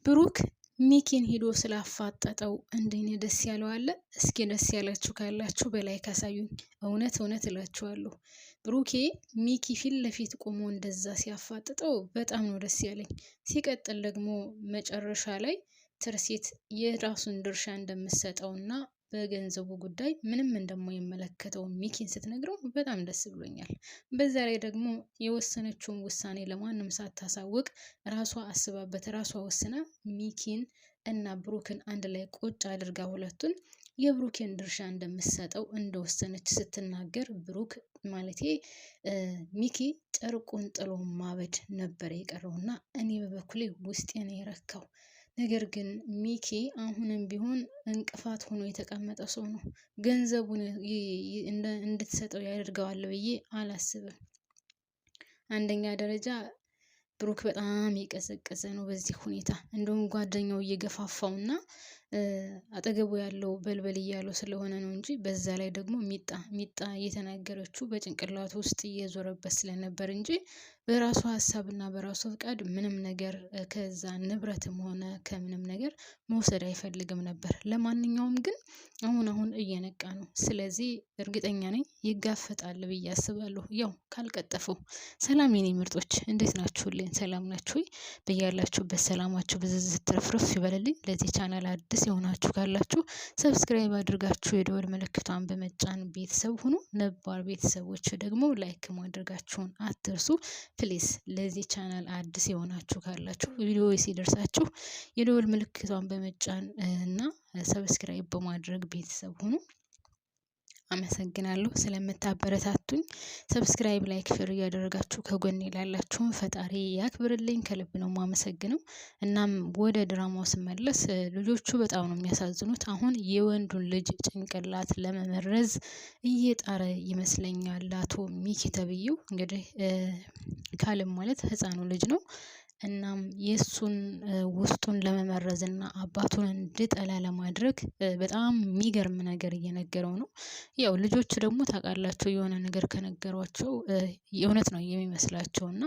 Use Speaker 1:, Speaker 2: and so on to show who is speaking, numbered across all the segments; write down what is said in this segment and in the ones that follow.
Speaker 1: ብሩክ ሚኪን ሄዶ ስላፋጠጠው እንደኔ ደስ ያለው አለ? እስኪ ደስ ያላችሁ ካላችሁ በላይ ካሳዩኝ። እውነት እላችኋለሁ ብሩኬ ሚኪ ፊት ለፊት ቆሞ እንደዛ ሲያፋጥጠው በጣም ነው ደስ ያለኝ። ሲቀጥል ደግሞ መጨረሻ ላይ ትርሲት የራሱን ድርሻ እንደምትሰጠውና በገንዘቡ ጉዳይ ምንም እንደማይመለከተው ሚኪን ስትነግረው በጣም ደስ ብሎኛል። በዛ ላይ ደግሞ የወሰነችውን ውሳኔ ለማንም ሳታሳውቅ ራሷ አስባበት ራሷ ወስና ሚኪን እና ብሩክን አንድ ላይ ቁጭ አድርጋ ሁለቱን የብሩክን ድርሻ እንደምትሰጠው እንደወሰነች ስትናገር ብሩክ ማለቴ ሚኪ ጨርቁን ጥሎ ማበድ ነበር የቀረውና እኔ በበኩሌ ውስጤ ነው የረካው። ነገር ግን ሚኪ አሁንም ቢሆን እንቅፋት ሆኖ የተቀመጠ ሰው ነው። ገንዘቡን እንድትሰጠው ያደርገዋል ብዬ አላስብም። አንደኛ ደረጃ ብሩክ በጣም የቀዘቀዘ ነው በዚህ ሁኔታ። እንደውም ጓደኛው እየገፋፋውና አጠገቡ ያለው በልበል እያለው ስለሆነ ነው እንጂ በዛ ላይ ደግሞ ሚጣ እየተናገረችው በጭንቅላቱ ውስጥ እየዞረበት ስለነበር እንጂ በራሱ ሀሳብና በራሱ ፍቃድ ምንም ነገር ከዛ ንብረትም ሆነ ከምንም ነገር መውሰድ አይፈልግም ነበር። ለማንኛውም ግን አሁን እየነቃ ነው። ስለዚህ እርግጠኛ ነኝ ይጋፈጣል ብዬ አስባለሁ። ያው ካልቀጠፈው። ሰላም የኔ ምርጦች እንዴት ናችሁልኝ? ሰላም ናችሁ? በያላችሁበት ሰላማችሁ ብዝዝት ትርፍርፍ ይበልልኝ። ለዚህ ቻናል አዲስ የሆናችሁ ካላችሁ ሰብስክራይብ አድርጋችሁ የደወል ምልክቷን በመጫን ቤተሰብ ሁኑ። ነባር ቤተሰቦች ደግሞ ላይክ ማድረጋችሁን አትርሱ ፕሊስ። ለዚህ ቻናል አዲስ የሆናችሁ ካላችሁ ቪዲዮ ሲደርሳችሁ የደወል ምልክቷን በመጫን እና ሰብስክራይብ በማድረግ ቤተሰብ ሁኑ። አመሰግናለሁ ስለምታበረታቱኝ። ሰብስክራይብ ላይክ ሼር እያደረጋችሁ ከጎኔ ላላችሁን ፈጣሪ ያክብርልኝ። ከልብ ነው የማመሰግነው። እናም ወደ ድራማው ስመለስ ልጆቹ በጣም ነው የሚያሳዝኑት። አሁን የወንዱን ልጅ ጭንቅላት ለመመረዝ እየጣረ ይመስለኛል አቶ ሚኪ ተብዬው። እንግዲህ ካለም ማለት ህፃኑ ልጅ ነው። እናም የሱን ውስጡን ለመመረዝና አባቱን እንዲጠላ ለማድረግ በጣም የሚገርም ነገር እየነገረው ነው። ያው ልጆች ደግሞ ታውቃላችሁ የሆነ ነገር ከነገሯቸው የእውነት ነው የሚመስላቸውና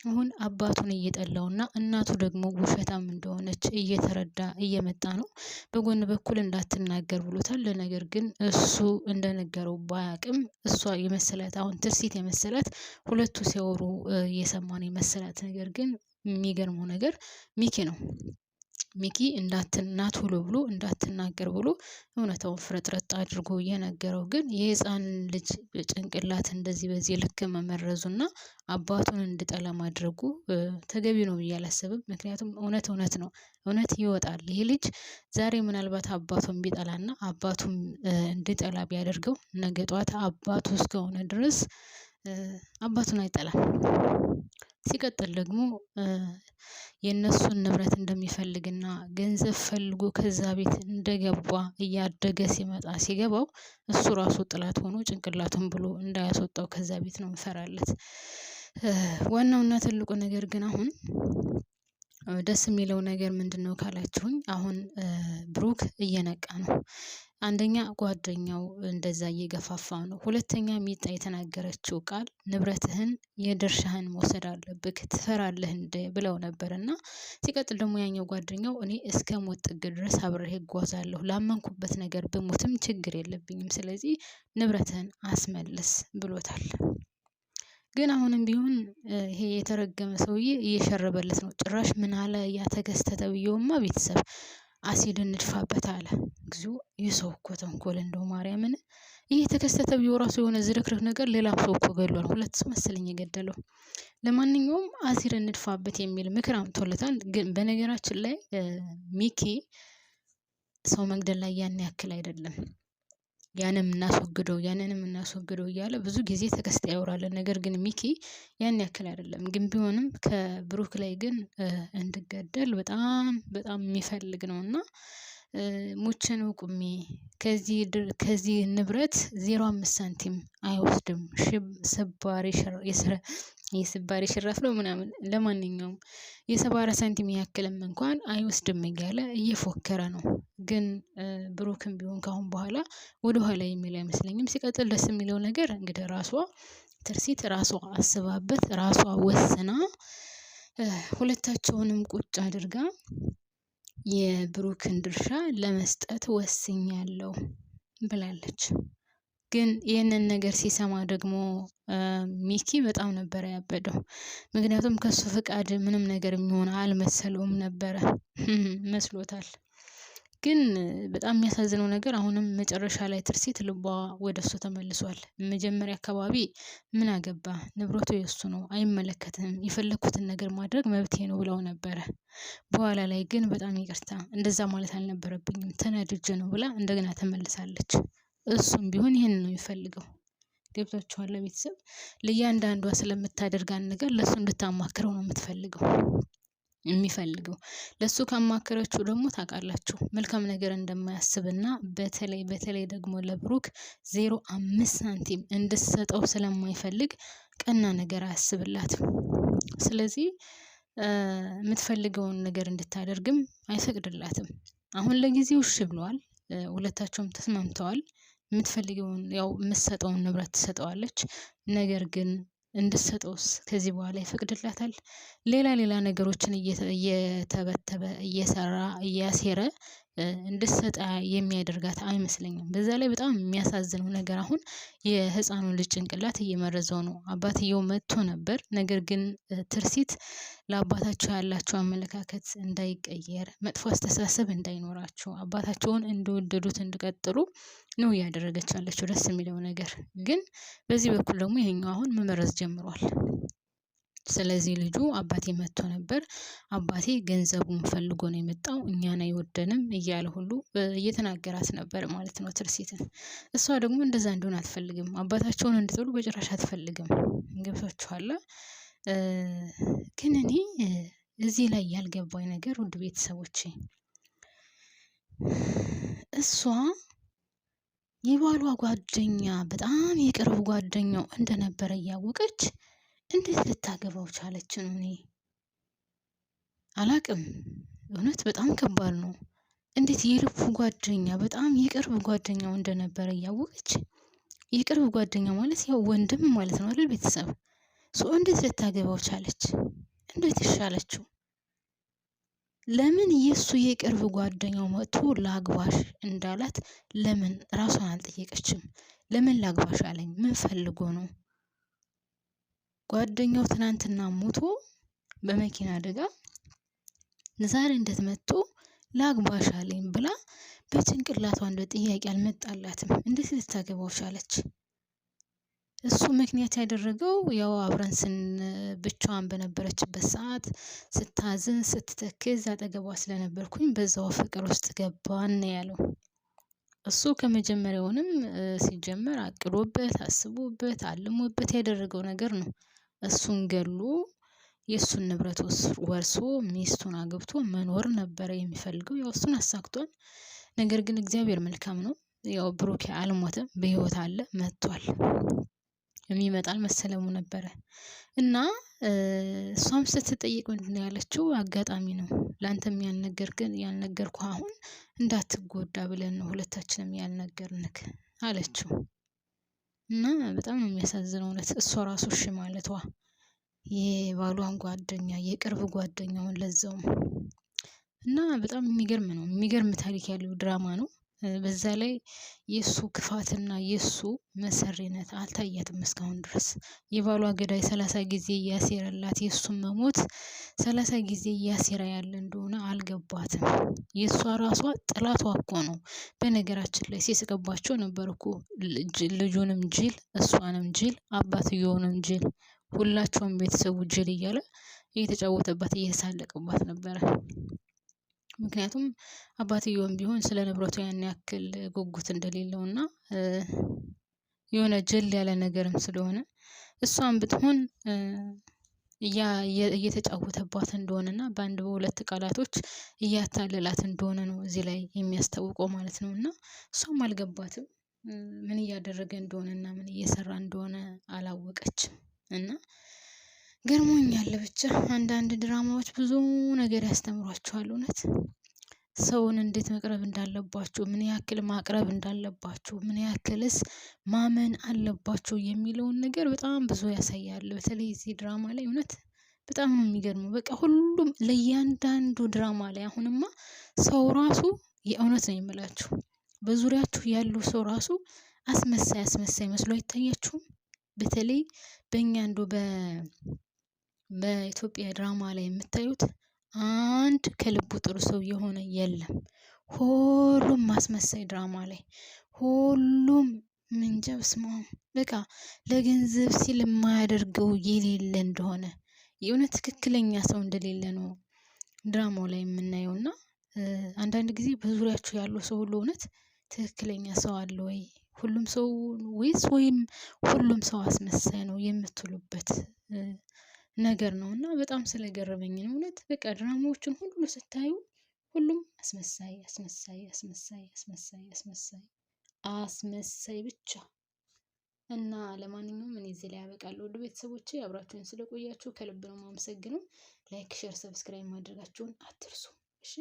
Speaker 1: አሁን አባቱን እየጠላውና እናቱ ደግሞ ውሸታም እንደሆነች እየተረዳ እየመጣ ነው። በጎን በኩል እንዳትናገር ብሎታል። ነገር ግን እሱ እንደነገረው ባያቅም እሷ የመሰላት አሁን ትርሲት የመሰላት ሁለቱ ሲያወሩ የሰማን የመሰላት ነገር ግን የሚገርመው ነገር ሚኪ ነው። ሚኪ እንዳትናት ብሎ እንዳትናገር ብሎ እውነታውን ፍረጥረጥ አድርጎ እየነገረው ግን የህፃን ልጅ ጭንቅላት እንደዚህ በዚህ ልክ መመረዙና አባቱን እንዲጠላ ማድረጉ ተገቢ ነው ብዬ አላስብም። ምክንያቱም እውነት ነው። እውነት ይወጣል። ይሄ ልጅ ዛሬ ምናልባት አባቱን ቢጠላና አባቱን እንዲጠላ ቢያደርገው ነገ ጧት አባቱ እስከሆነ ድረስ አባቱን አይጠላም። ሲቀጥል ደግሞ የነሱን ንብረት እንደሚፈልግና ገንዘብ ፈልጎ ከዛ ቤት እንደገባ እያደገ ሲገባው እሱ ራሱ ጥላት ሆኖ ጭንቅላቱን ብሎ እንዳያስወጣው ከዛ ቤት ነው እንፈራለት። ዋናውና ትልቁ ነገር ግን አሁን ደስ የሚለው ነገር ምንድነው ካላችሁኝ፣ አሁን ብሩክ እየነቃ ነው። አንደኛ ጓደኛው እንደዛ እየገፋፋ ነው። ሁለተኛ ሚጣ የተናገረችው ቃል ንብረትህን የድርሻህን መውሰድ አለብህ ትፈራለህ እንደ ብለው ነበርና ሲቀጥል ደግሞ ያኛው ጓደኛው እኔ እስከ ሞት ጥግ ድረስ አብሬህ እጓዛለሁ፣ ላመንኩበት ነገር ብሞትም ችግር የለብኝም፣ ስለዚህ ንብረትህን አስመልስ ብሎታል። ግን አሁንም ቢሆን ይሄ የተረገመ ሰውዬ እየሸረበለት ነው። ጭራሽ ምን አለ ያ ተከስተ ብየውማ ቤተሰብ አሲድ እንድፋበት አለ። እግዚኦ የሰው እኮ ተንኮል እንደው ማርያምን። ይሄ ተከሰተ ቢው ራሱ የሆነ ዝርክርክ ነገር ሌላም ሰው እኮ ገድሏል። ሁለት ሰው መሰለኝ የገደለው። ለማንኛውም አሲድ እንድፋበት የሚል ምክር አምጥቶለታል። ግን በነገራችን ላይ ሚኪ ሰው መግደል ላይ ያን ያክል አይደለም። ያንንም እናስወግደው እያለ ብዙ ጊዜ ተከስተ ያወራል። ነገር ግን ሚኪ ያን ያክል አይደለም። ግን ቢሆንም ከብሩክ ላይ ግን እንድገደል በጣም የሚፈልግ ነውና ሙቼ ነው ቁሜ ከዚህ ንብረት 0.5 ሳንቲም አይወስድም። የስባሪ ሽራፍ ነው ምናምን። ለማንኛውም የ70 ሳንቲም ያክልም እንኳን አይወስድም እያለ እየፎከረ ነው። ግን ብሩክም ቢሆን ካሁን በኋላ ወደ ኋላ የሚል አይመስለኝም። ሲቀጥል ደስ የሚለው ነገር እንግዲህ ራሷ ትርሲት ራሷ አስባበት ራሷ ወስና ሁለታቸውንም ቁጭ አድርጋ የብሩክን ድርሻ ለመስጠት ወስኛለሁ ብላለች። ግን ይህንን ነገር ሲሰማ ደግሞ ሚኪ በጣም ነበረ ያበደው። ምክንያቱም ከሱ ፍቃድ ምንም ነገር የሚሆን አልመሰለውም ነበረ መስሎታል። ግን በጣም የሚያሳዝነው ነገር አሁንም መጨረሻ ላይ ትርሲት ልቧ ወደ እሱ ተመልሷል። መጀመሪያ አካባቢ ምን አገባ ንብረቱ የእሱ ነው አይመለከትም፣ የፈለኩትን ነገር ማድረግ መብቴ ነው ብለው ነበረ። በኋላ ላይ ግን በጣም ይቅርታ እንደዛ ማለት አልነበረብኝም ተናድጄ ነው ብላ እንደገና ተመልሳለች። እሱም ቢሆን ይሄን ነው የሚፈልገው። ገብቷችኋል? ቤተሰብ ለእያንዳንዷ ስለምታደርጋን ነገር ለእሱ እንድታማክረው ነው የሚፈልገው። ለሱ ካማከረችው ደግሞ ታውቃላችሁ መልካም ነገር እንደማያስብና በተለይ ደግሞ ለብሩክ 0.5 ሳንቲም እንድትሰጠው ስለማይፈልግ ቀና ነገር አያስብላትም። ስለዚህ የምትፈልገውን ነገር እንድታደርግም አይፈቅድላትም። አሁን ለጊዜው እሺ ብለዋል። ሁለታቸውም ተስማምተዋል። የምትፈልገውን ያው የምትሰጠውን ንብረት ትሰጠዋለች። ነገር ግን እንድትሰጠውስ ከዚህ በኋላ ይፈቅድላታል? ሌላ ነገሮችን እየተበተበ እየሰራ እያሴረ እንድትሰጣ የሚያደርጋት አይመስለኝም። በዛ ላይ በጣም የሚያሳዝነው ነገር አሁን የህፃኑ ልጅ ጭንቅላት እየመረዘው ነው። አባትየው መጥቶ ነበር። ነገር ግን ትርሲት ለአባታቸው ያላቸው አመለካከት እንዳይቀየር፣ መጥፎ አስተሳሰብ እንዳይኖራቸው፣ አባታቸውን እንደወደዱት እንዲቀጥሉ ነው እያደረገች ያለችው። ደስ የሚለው ነገር ግን በዚህ በኩል ደግሞ ይሄኛው አሁን መመረዝ ጀምሯል። ስለዚህ ልጁ አባቴ መጥቶ ነበር፣ አባቴ ገንዘቡን ፈልጎ ነው የመጣው፣ እኛን አይወደንም እያለ ሁሉ እየተናገራት ነበር ማለት ነው ትርሲትን። እሷ ደግሞ እንደዛ እንደሆነ አትፈልግም። አባታቸውን እንድጥሉ በጭራሽ አትፈልግም። ገብቷችኋል? ግን እኔ እዚህ ላይ ያልገባኝ ነገር ውድ ቤተሰቦቼ እሷ የባሏ ጓደኛ በጣም የቅርብ ጓደኛው እንደነበረ እያወቀች እንዴት ልታገባው ቻለች ነው? እኔ አላቅም። እውነት በጣም ከባድ ነው። እንዴት የልቡ ጓደኛ በጣም የቅርብ ጓደኛው እንደነበረ እያወቀች፣ የቅርብ ጓደኛ ማለት ያው ወንድም ማለት ነው አይደል? ቤተሰብ እንዴት ልታገባው ቻለች? እንዴት ይሻለችው? ለምን የሱ የቅርብ ጓደኛው መጥቶ ላግባሽ እንዳላት ለምን ራሷን አልጠየቀችም? ለምን ላግባሽ አለኝ ምን ፈልጎ ነው? ጓደኛው ትናንትና ሞቶ በመኪና አደጋ ዛሬ እንዴት መጥቶ ላግባሽ አለኝ ብላ በጭንቅላቷ እንደ ጥያቄ አልመጣላትም። እንዴት ልታገባው ቻለች? እሱ ምክንያት ያደረገው ያው አብረን ብቻዋን በነበረችበት ሰዓት ስታዝን ስትተክዝ አጠገቧ ስለነበርኩኝ በዛው ፍቅር ውስጥ ገባን ያለው እሱ። ከመጀመሪያውንም ሲጀመር አቅዶበት አስቦበት አልሞበት ያደረገው ነገር ነው። እሱን ገሎ የእሱን ንብረት ወርሶ ሚስቱን አግብቶ መኖር ነበረ የሚፈልገው። ያው እሱን አሳክቷል። ነገር ግን እግዚአብሔር መልካም ነው። ያው ብሩክ አልሞተም፣ በህይወት አለ፣ መጥቷል። የሚመጣል መሰለሙ ነበረ እና እሷም ስትጠይቅ ምንድነው ያለችው? አጋጣሚ ነው ላንተም ያልነገርኩህ አሁን እንዳትጎዳ ብለን ነው ሁለታችንም ያልነገርንክ አለችው። እና በጣም ነው የሚያሳዝነው እውነት እሷ ራሱ እሺ ማለቷ፣ የባሏን ጓደኛ የቅርብ ጓደኛውን ለዛውም። እና በጣም የሚገርም ነው። የሚገርም ታሪክ ያለው ድራማ ነው። በዛ ላይ የሱ ክፋትና የሱ መሰሪነት አልታያትም እስካሁን ድረስ። የባሏ ገዳይ 30 ጊዜ እያሴረላት የሱን መሞት 30 ጊዜ እያሴረ ያለ እንደሆነ አልገባትም። የሷ ራሷ ጥላቷ እኮ ነው። በነገራችን ላይ ሲስቅባቸው ነበር እኮ ልጁንም ጅል፣ እሷንም ጅል፣ አባትየውንም ጅል፣ ሁላቸውም ቤተሰቡ ጅል እያለ እየተጫወተባት እየተሳለቀባት ነበረ። ምክንያቱም አባትየውም ቢሆን ስለ ንብረቱ ያን ያክል ጉጉት እንደሌለውና የሆነ ጀል ያለ ነገርም ስለሆነ እሷም ብትሆን እየተጫወተባት እንደሆነና በአንድ በሁለት ቃላቶች እያታለላት እንደሆነ ነው እዚህ ላይ የሚያስታውቀው ማለት ነው። እና እሷም አልገባትም ምን እያደረገ እንደሆነና ምን እየሰራ እንደሆነ አላወቀችም። እና ገርሞኛል። ብቻ አንዳንድ ድራማዎች ብዙ ነገር ያስተምሯቸዋል። እውነት ሰውን እንዴት መቅረብ እንዳለባችሁ፣ ምን ያክል ማቅረብ እንዳለባችሁ፣ ምን ያክልስ ማመን አለባችሁ የሚለውን ነገር በጣም ብዙ ያሳያል። በተለይ እዚህ ድራማ ላይ እውነት በጣም ነው የሚገርመው። በቃ ሁሉም ለእያንዳንዱ ድራማ ላይ አሁንማ ሰው ራሱ የእውነት ነው የምላችሁ በዙሪያችሁ ያለው ሰው ራሱ አስመሳይ መስሎ አይታያችሁም? በተለይ በእኛ በኢትዮጵያ ድራማ ላይ የምታዩት አንድ ከልቡ ጥሩ ሰው የሆነ የለም። ሁሉም ማስመሳይ ድራማ ላይ ሁሉም ምንጃ በስመአብ በቃ ለገንዘብ ሲል የማያደርገው የሌለ እንደሆነ የእውነት ትክክለኛ ሰው እንደሌለ ነው ድራማው ላይ የምናየው። እና አንዳንድ ጊዜ በዙሪያችሁ ያለው ሰው ሁሉ እውነት ትክክለኛ ሰው አለ ወይ ሁሉም ሰው ወይም ሁሉም ሰው አስመሳይ ነው የምትሉበት ነገር ነው። እና በጣም ስለገረመኝ ነው እውነት በቃ ድራማዎችን ሁሉ ስታዩ ሁሉም አስመሳይ ብቻ። እና ለማንኛውም እኔ እዚህ ላይ አበቃለሁ። ውድ ቤተሰቦቼ አብራችሁን ስለቆያችሁ ከልብ ነው የማመሰግነው። ላይክ ሼር ሰብስክራይብ ማድረጋችሁን አትርሱ። እሺ